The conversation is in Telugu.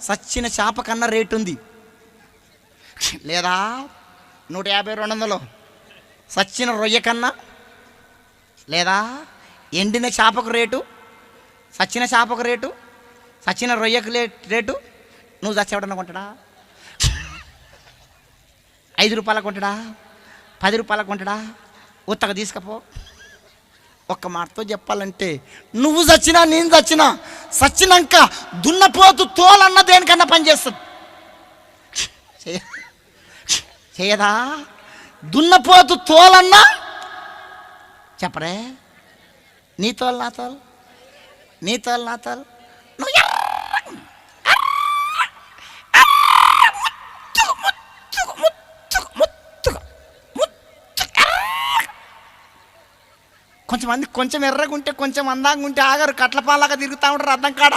సచ్చిన చేప కన్నా రేటు ఉంది. లేదా 150 200 సచ్చిన రొయ్య కన్నా, లేదా ఎండిన చేపకు రేటు, సచ్చిన చేపకు రేటు, సచ్చిన రొయ్యకు రేటు. నువ్వు చచ్చేవాడన్నా కొంటాడా? 5 రూపాయలకు కొంటాడా? 10 రూపాయలకు కొంటాడా? ఉత్తగా తీసుకపో. ఒక్క మాటతో చెప్పాలంటే నువ్వు చచ్చినా నేను చచ్చినా, చచ్చినాక దున్నపోతు తోలన్న దేనికన్నా పనిచేస్తుంది. చేయదా? దున్నపోతు తోలన్నా చెప్పరే, నీ తోలు నా తోలు, నీ తోలు నా తోలు. నువ్వు కొంచెమంది కొంచెం ఎర్రగా ఉంటే కొంచెం అందంగా ఉంటే ఆగారు, కట్లపాలాగా తిరుగుతూ ఉంటారు అర్థం కాడ.